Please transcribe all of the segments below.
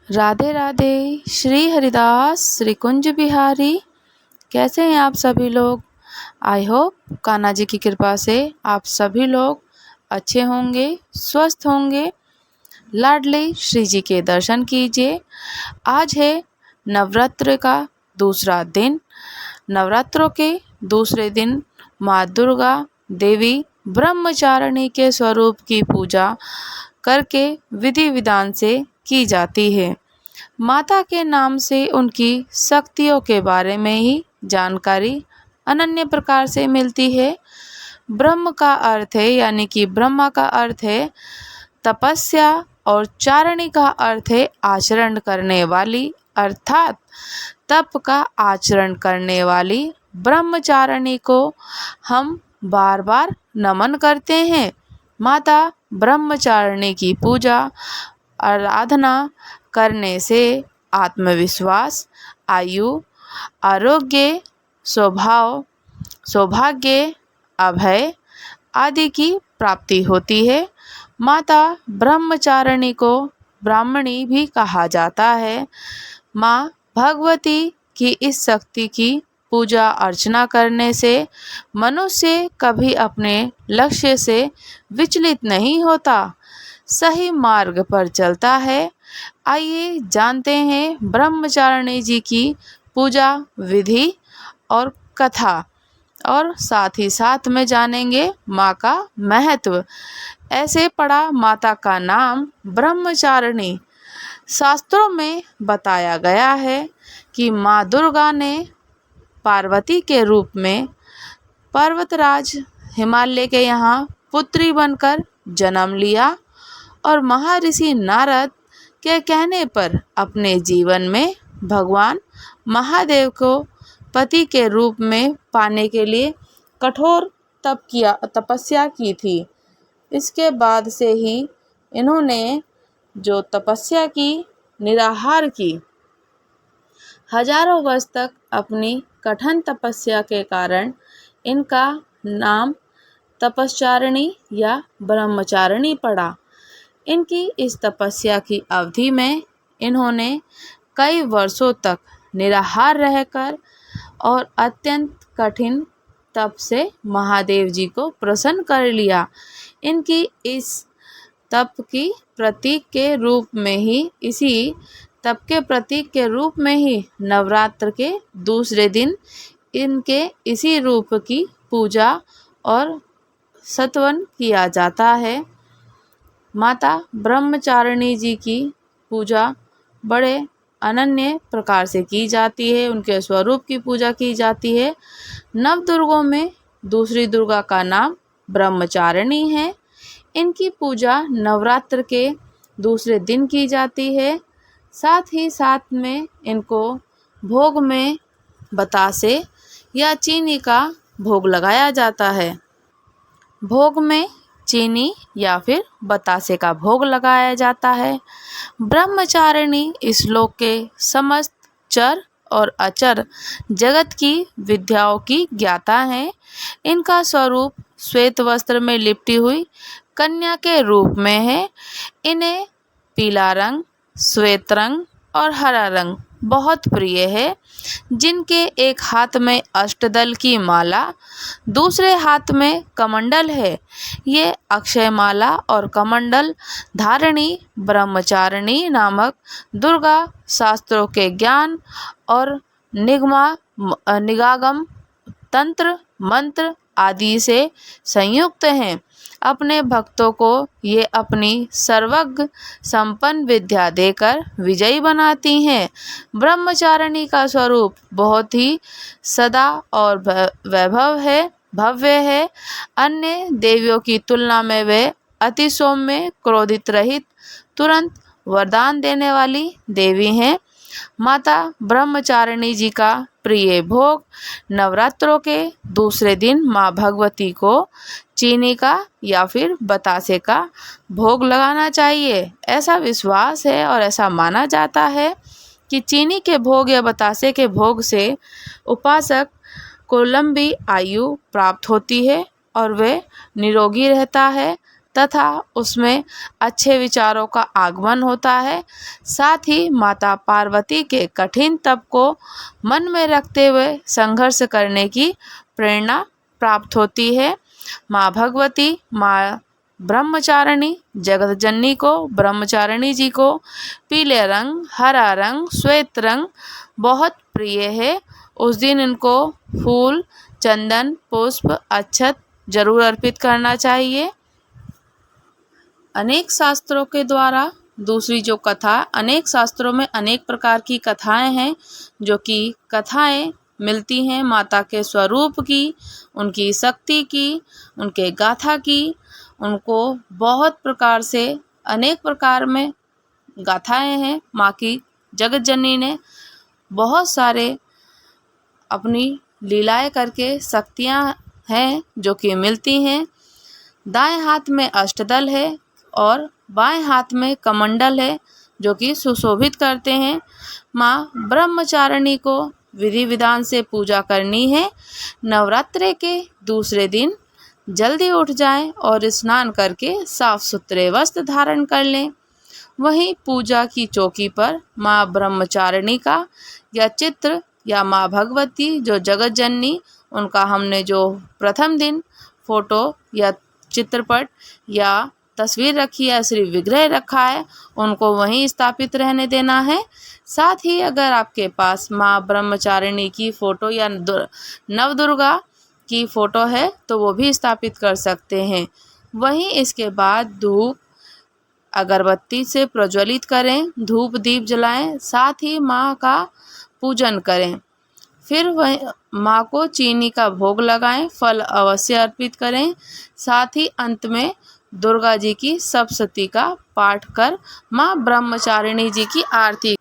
राधे राधे। श्री हरिदास श्री कुंज बिहारी। कैसे हैं आप सभी लोग? आई होप कान्हा जी की कृपा से आप सभी लोग अच्छे होंगे, स्वस्थ होंगे। लाडले श्री जी के दर्शन कीजिए। आज है नवरात्र का दूसरा दिन। नवरात्रों के दूसरे दिन माँ दुर्गा देवी ब्रह्मचारिणी के स्वरूप की पूजा करके विधि विधान से की जाती है। माता के नाम से उनकी शक्तियों के बारे में ही जानकारी अनन्य प्रकार से मिलती है। ब्रह्म का अर्थ है यानी कि ब्रह्मा का अर्थ है तपस्या और चारणी का अर्थ है आचरण करने वाली, अर्थात तप का आचरण करने वाली ब्रह्मचारिणी को हम बार बार नमन करते हैं। माता ब्रह्मचारिणी की पूजा आराधना करने से आत्मविश्वास, आयु, आरोग्य, सौभाग्य, अभय आदि की प्राप्ति होती है। माता ब्रह्मचारिणी को ब्राह्मणी भी कहा जाता है। माँ भगवती की इस शक्ति की पूजा अर्चना करने से मनुष्य कभी अपने लक्ष्य से विचलित नहीं होता, सही मार्ग पर चलता है। आइए जानते हैं ब्रह्मचारिणी जी की पूजा विधि और कथा, और साथ ही साथ में जानेंगे माँ का महत्व। ऐसे पड़ा माता का नाम ब्रह्मचारिणी। शास्त्रों में बताया गया है कि माँ दुर्गा ने पार्वती के रूप में पर्वतराज हिमालय के यहाँ पुत्री बनकर जन्म लिया और महर्षि नारद के कहने पर अपने जीवन में भगवान महादेव को पति के रूप में पाने के लिए कठोर तपस्या की थी। इसके बाद से ही इन्होंने जो तपस्या की, निराहार की, हजारों वर्ष तक अपनी कठिन तपस्या के कारण इनका नाम तपस्चारिणी या ब्रह्मचारिणी पड़ा। इनकी इस तपस्या की अवधि में इन्होंने कई वर्षों तक निराहार रहकर और अत्यंत कठिन तप से महादेव जी को प्रसन्न कर लिया। इनकी इस तप की प्रतीक के रूप में ही नवरात्र के दूसरे दिन इनके इसी रूप की पूजा और स्तवन किया जाता है। माता ब्रह्मचारिणी जी की पूजा बड़े अनन्य प्रकार से की जाती है, उनके स्वरूप की पूजा की जाती है। नव दुर्गों में दूसरी दुर्गा का नाम ब्रह्मचारिणी है। इनकी पूजा नवरात्र के दूसरे दिन की जाती है। साथ ही साथ में इनको भोग में बतासे या चीनी का भोग लगाया जाता है। भोग में चीनी या फिर बतासे का भोग लगाया जाता है। ब्रह्मचारिणी इस लोक के समस्त चर और अचर जगत की विद्याओं की ज्ञाता हैं। इनका स्वरूप श्वेत वस्त्र में लिपटी हुई कन्या के रूप में है। इन्हें पीला रंग, श्वेत रंग और हरा रंग बहुत प्रिय है। जिनके एक हाथ में अष्टदल की माला, दूसरे हाथ में कमंडल है। ये अक्षय माला और कमंडल धारिणी ब्रह्मचारिणी नामक दुर्गा शास्त्रों के ज्ञान और निगागम, तंत्र, मंत्र आदि से संयुक्त हैं। अपने भक्तों को ये अपनी सर्वज्ञ संपन्न विद्या देकर विजयी बनाती हैं। ब्रह्मचारिणी का स्वरूप बहुत ही सदा और भव्य है। अन्य देवियों की तुलना में वे अति सौम्य, क्रोधित रहित, तुरंत वरदान देने वाली देवी हैं। माता ब्रह्मचारिणी जी का प्रिय भोग नवरात्रों के दूसरे दिन माँ भगवती को चीनी का या फिर बतासे का भोग लगाना चाहिए। ऐसा विश्वास है और ऐसा माना जाता है कि चीनी के भोग या बतासे के भोग से उपासक को लंबी आयु प्राप्त होती है और वह निरोगी रहता है, तथा उसमें अच्छे विचारों का आगमन होता है। साथ ही माता पार्वती के कठिन तप को मन में रखते हुए संघर्ष करने की प्रेरणा प्राप्त होती है। माँ भगवती, माँ ब्रह्मचारिणी जगत जननी को, ब्रह्मचारिणी जी को पीले रंग, हरा रंग, श्वेत रंग बहुत प्रिय है। उस दिन इनको फूल, चंदन, पुष्प, अक्षत जरूर अर्पित करना चाहिए। अनेक शास्त्रों के द्वारा दूसरी जो कथा, अनेक शास्त्रों में अनेक प्रकार की कथाएं हैं, जो कि कथाएं मिलती हैं माता के स्वरूप की, उनकी शक्ति की, उनके गाथा की। उनको बहुत प्रकार से, अनेक प्रकार में गाथाएं हैं। माँ की जगत जननी ने बहुत सारे अपनी लीलाएं करके शक्तियां हैं जो कि मिलती हैं। दाएं हाथ में अष्टदल है और बाएं हाथ में कमंडल है, जो कि सुशोभित करते हैं। माँ ब्रह्मचारिणी को विधि विधान से पूजा करनी है। नवरात्रि के दूसरे दिन जल्दी उठ जाएं और स्नान करके साफ सुथरे वस्त्र धारण कर लें। वहीं पूजा की चौकी पर माँ ब्रह्मचारिणी का या चित्र या माँ भगवती जो जगत जननी, उनका हमने जो प्रथम दिन फोटो या चित्रपट या तस्वीर रखी है, श्री विग्रह रखा है, उनको वहीं स्थापित रहने देना है। साथ ही अगर आपके पास माँ ब्रह्मचारिणी की फोटो या नवदुर्गा की फोटो है तो वो भी स्थापित कर सकते हैं। वहीं इसके बाद धूप अगरबत्ती से प्रज्वलित करें, धूप दीप जलाएं, साथ ही माँ का पूजन करें। फिर वह माँ को चीनी का भोग लगाएं, फल अवश्य अर्पित करें। साथ ही अंत में दुर्गा जी की सप्तशती का पाठ कर माँ ब्रह्मचारिणी जी की आरती।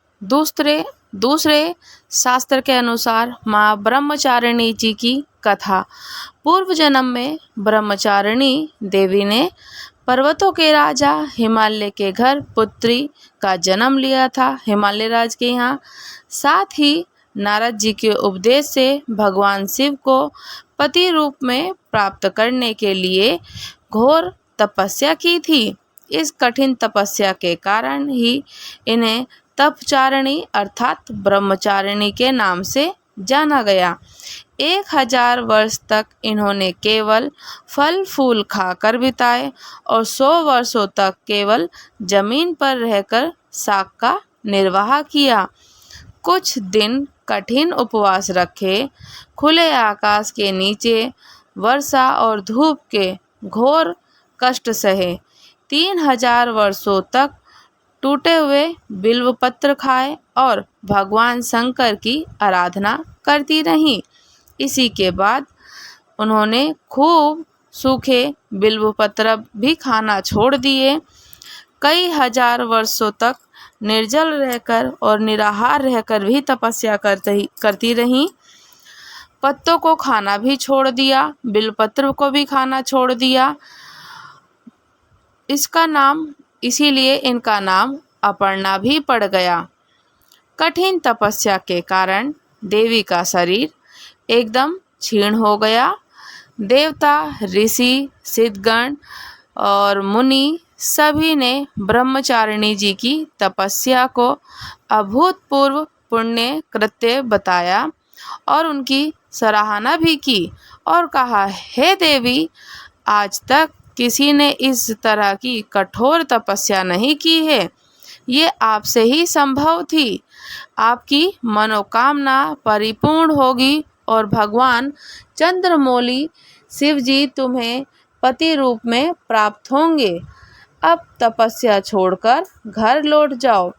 दूसरे शास्त्र के अनुसार माँ ब्रह्मचारिणी जी की कथा। पूर्व जन्म में ब्रह्मचारिणी देवी ने पर्वतों के राजा हिमालय के घर पुत्री का जन्म लिया था, हिमालय राज के यहाँ। साथ ही नारद जी के उपदेश से भगवान शिव को पति रूप में प्राप्त करने के लिए घोर तपस्या की थी। इस कठिन तपस्या के कारण ही इन्हें तपचारिणी अर्थात ब्रह्मचारिणी के नाम से जाना गया। 1000 वर्ष तक इन्होंने केवल फल फूल खाकर बिताए और 100 वर्षों तक केवल जमीन पर रहकर साग का निर्वाह किया। कुछ दिन कठिन उपवास रखे, खुले आकाश के नीचे वर्षा और धूप के घोर कष्ट सहे। 3000 वर्षों तक टूटे हुए बिल्व पत्र खाए और भगवान शंकर की आराधना करती रहीं। इसी के बाद उन्होंने खूब सूखे बिल्व पत्र भी खाना छोड़ दिए। कई हजार वर्षों तक निर्जल रहकर और निराहार रहकर भी तपस्या करती रहीं। पत्तों को खाना भी छोड़ दिया, बिल्वपत्र को भी खाना छोड़ दिया। इसीलिए इनका नाम अपर्णा भी पड़ गया। कठिन तपस्या के कारण देवी का शरीर एकदम क्षीण हो गया। देवता, ऋषि, सिद्धगण और मुनि सभी ने ब्रह्मचारिणी जी की तपस्या को अभूतपूर्व पुण्य कृत्य बताया और उनकी सराहना भी की और कहा, हे देवी, आज तक किसी ने इस तरह की कठोर तपस्या नहीं की है। ये आपसे ही संभव थी। आपकी मनोकामना परिपूर्ण होगी और भगवान चंद्रमौली शिव जी तुम्हें पति रूप में प्राप्त होंगे। अब तपस्या छोड़कर घर लौट जाओ।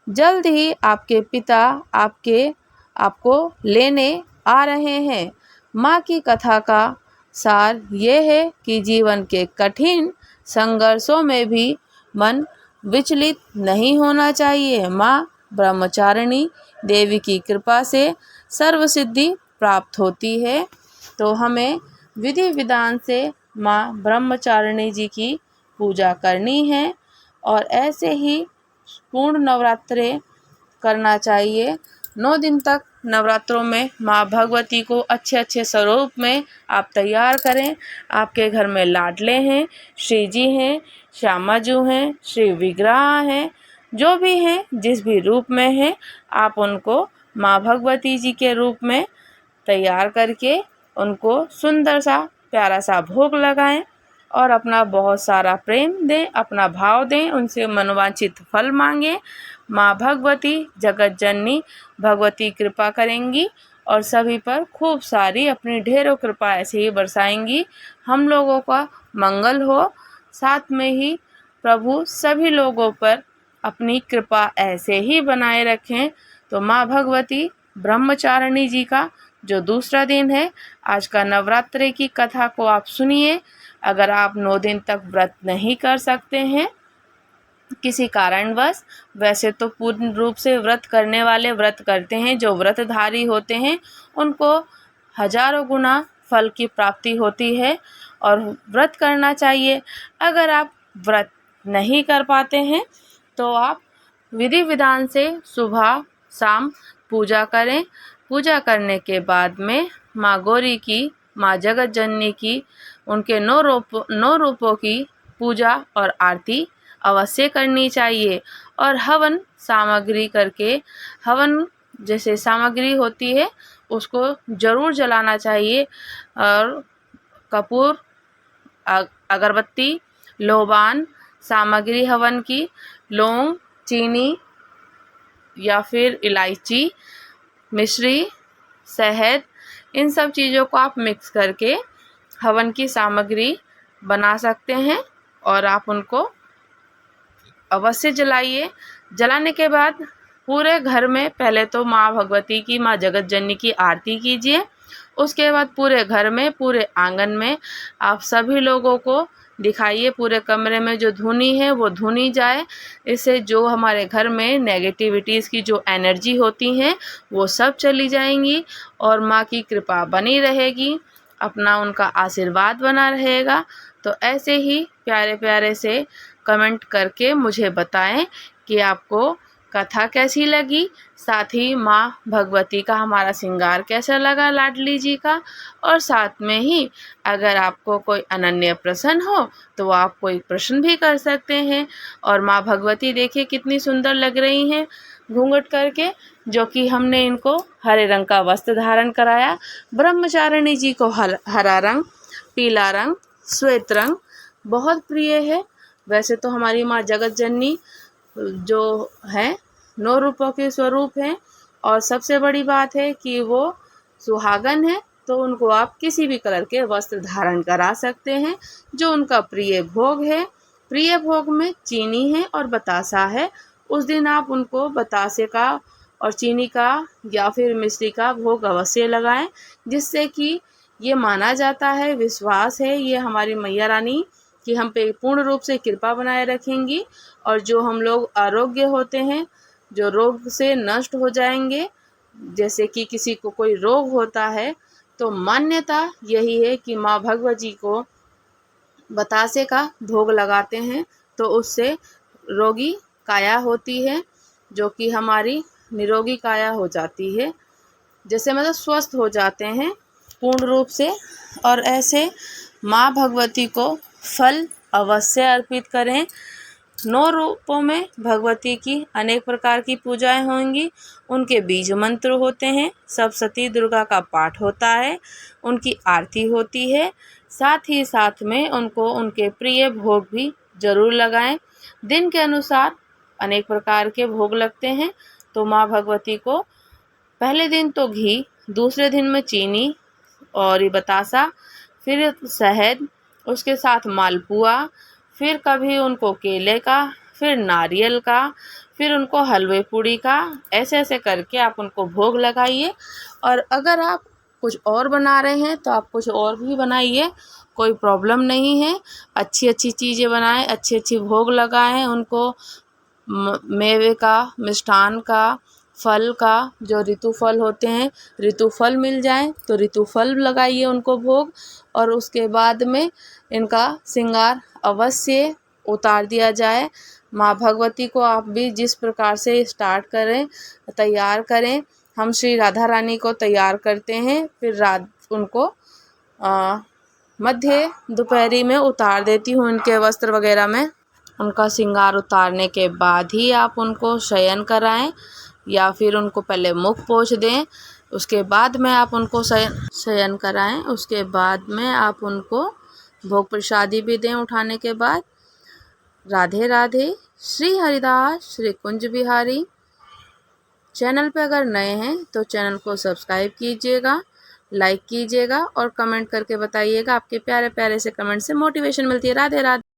जल्द ही आपके पिता आपको लेने आ रहे हैं। माँ की कथा का सार ये है कि जीवन के कठिन संघर्षों में भी मन विचलित नहीं होना चाहिए। माँ ब्रह्मचारिणी देवी की कृपा से सर्वसिद्धि प्राप्त होती है। तो हमें विधि विधान से माँ ब्रह्मचारिणी जी की पूजा करनी है और ऐसे ही पूर्ण नवरात्रे करना चाहिए। 9 दिन तक नवरात्रों में माँ भगवती को अच्छे अच्छे स्वरूप में आप तैयार करें। आपके घर में लाडले हैं, श्री जी हैं, श्यामाजू हैं, श्री विग्रह हैं, जो भी हैं, जिस भी रूप में हैं, आप उनको माँ भगवती जी के रूप में तैयार करके उनको सुंदर सा प्यारा सा भोग लगाएं और अपना बहुत सारा प्रेम दें, अपना भाव दें, उनसे मनोवांछित फल मांगें। माँ भगवती जगत जननी भगवती कृपा करेंगी और सभी पर खूब सारी अपनी ढेरों कृपा ऐसे ही बरसाएंगी। हम लोगों का मंगल हो, साथ में ही प्रभु सभी लोगों पर अपनी कृपा ऐसे ही बनाए रखें। तो माँ भगवती ब्रह्मचारिणी जी का जो दूसरा दिन है, आज का नवरात्रि की कथा को आप सुनिए। अगर आप 9 दिन तक व्रत नहीं कर सकते हैं किसी कारणवश, वैसे तो पूर्ण रूप से व्रत करने वाले व्रत करते हैं, जो व्रतधारी होते हैं उनको हजारों गुना फल की प्राप्ति होती है और व्रत करना चाहिए। अगर आप व्रत नहीं कर पाते हैं तो आप विधि विधान से सुबह शाम पूजा करें। पूजा करने के बाद में माँ गौरी की, माँ जगत जननी की, उनके 9 रूपों की पूजा और आरती अवश्य करनी चाहिए। और हवन सामग्री करके, हवन जैसे सामग्री होती है उसको जरूर जलाना चाहिए। और कपूर, अगरबत्ती, लोबान, सामग्री हवन की, लौंग, चीनी या फिर इलायची, मिश्री, शहद, इन सब चीज़ों को आप मिक्स करके हवन की सामग्री बना सकते हैं और आप उनको अवश्य जलाइए। जलाने के बाद पूरे घर में पहले तो माँ भगवती की, माँ जगत जननी की आरती कीजिए। उसके बाद पूरे घर में, पूरे आंगन में आप सभी लोगों को दिखाइए। पूरे कमरे में जो धुनी है वो धुनी जाए। इससे जो हमारे घर में नेगेटिविटीज़ की जो एनर्जी होती हैं वो सब चली जाएंगी और माँ की कृपा बनी रहेगी, अपना उनका आशीर्वाद बना रहेगा। तो ऐसे ही प्यारे प्यारे से कमेंट करके मुझे बताएं कि आपको कथा कैसी लगी, साथ ही माँ भगवती का हमारा श्रृंगार कैसा लगा लाडली जी का। और साथ में ही अगर आपको कोई अनन्य प्रश्न हो तो आप कोई प्रश्न भी कर सकते हैं। और माँ भगवती देखिए कितनी सुंदर लग रही हैं घूंघट करके, जो कि हमने इनको हरे रंग का वस्त्र धारण कराया। ब्रह्मचारिणी जी को हरा रंग, पीला रंग, श्वेत रंग बहुत प्रिय है। वैसे तो हमारी माँ जगत जननी जो है 9 रूपों के स्वरूप हैं और सबसे बड़ी बात है कि वो सुहागन है, तो उनको आप किसी भी कलर के वस्त्र धारण करा सकते हैं। जो उनका प्रिय भोग है, प्रिय भोग में चीनी है और बतासा है, उस दिन आप उनको बतासे का और चीनी का या फिर मिश्री का भोग अवश्य लगाएं, जिससे कि ये माना जाता है, विश्वास है ये हमारी मैया रानी कि हम पे पूर्ण रूप से कृपा बनाए रखेंगी और जो हम लोग आरोग्य होते हैं, जो रोग से नष्ट हो जाएंगे, जैसे कि किसी को कोई रोग होता है, तो मान्यता यही है कि माँ भगवती को बतासे का भोग लगाते हैं तो उससे रोगी काया होती है, जो कि हमारी निरोगी काया हो जाती है, जैसे मतलब स्वस्थ हो जाते हैं पूर्ण रूप से। और ऐसे माँ भगवती को फल अवश्य अर्पित करें। 9 रूपों में भगवती की अनेक प्रकार की पूजाएं होंगी, उनके बीज मंत्र होते हैं, सप्तशती दुर्गा का पाठ होता है, उनकी आरती होती है, साथ ही साथ में उनको उनके प्रिय भोग भी जरूर लगाएं। दिन के अनुसार अनेक प्रकार के भोग लगते हैं। तो माँ भगवती को पहले दिन तो घी, दूसरे दिन में चीनी और ये बतासा, फिर शहद, उसके साथ मालपुआ, फिर कभी उनको केले का, फिर नारियल का, फिर उनको हलवे पूड़ी का, ऐसे ऐसे करके आप उनको भोग लगाइए। और अगर आप कुछ और बना रहे हैं तो आप कुछ और भी बनाइए, कोई प्रॉब्लम नहीं है। अच्छी अच्छी चीज़ें बनाएं, अच्छी अच्छी भोग लगाएं उनको, मेवे का, मिष्ठान का, फल का, जो ऋतु फल होते हैं, ऋतु फल मिल जाएं तो ऋतु फल लगाइए उनको भोग। और उसके बाद में इनका श्रृंगार अवश्य उतार दिया जाए। माँ भगवती को आप भी जिस प्रकार से स्टार्ट करें, तैयार करें, हम श्री राधा रानी को तैयार करते हैं। फिर उनको मध्य दोपहरी में उतार देती हूँ इनके वस्त्र वगैरह में। उनका श्रृंगार उतारने के बाद ही आप उनको शयन कराएं या फिर उनको पहले मुख पोंछ दें, उसके बाद में आप उनको शयन कराएं। उसके बाद में आप उनको भोग प्रसादी भी दें उठाने के बाद। राधे राधे। श्री हरिदास श्री कुंज बिहारी। चैनल पे अगर नए हैं तो चैनल को सब्सक्राइब कीजिएगा, लाइक कीजिएगा और कमेंट करके बताइएगा। आपके प्यारे प्यारे से कमेंट से मोटिवेशन मिलती है। राधे राधे।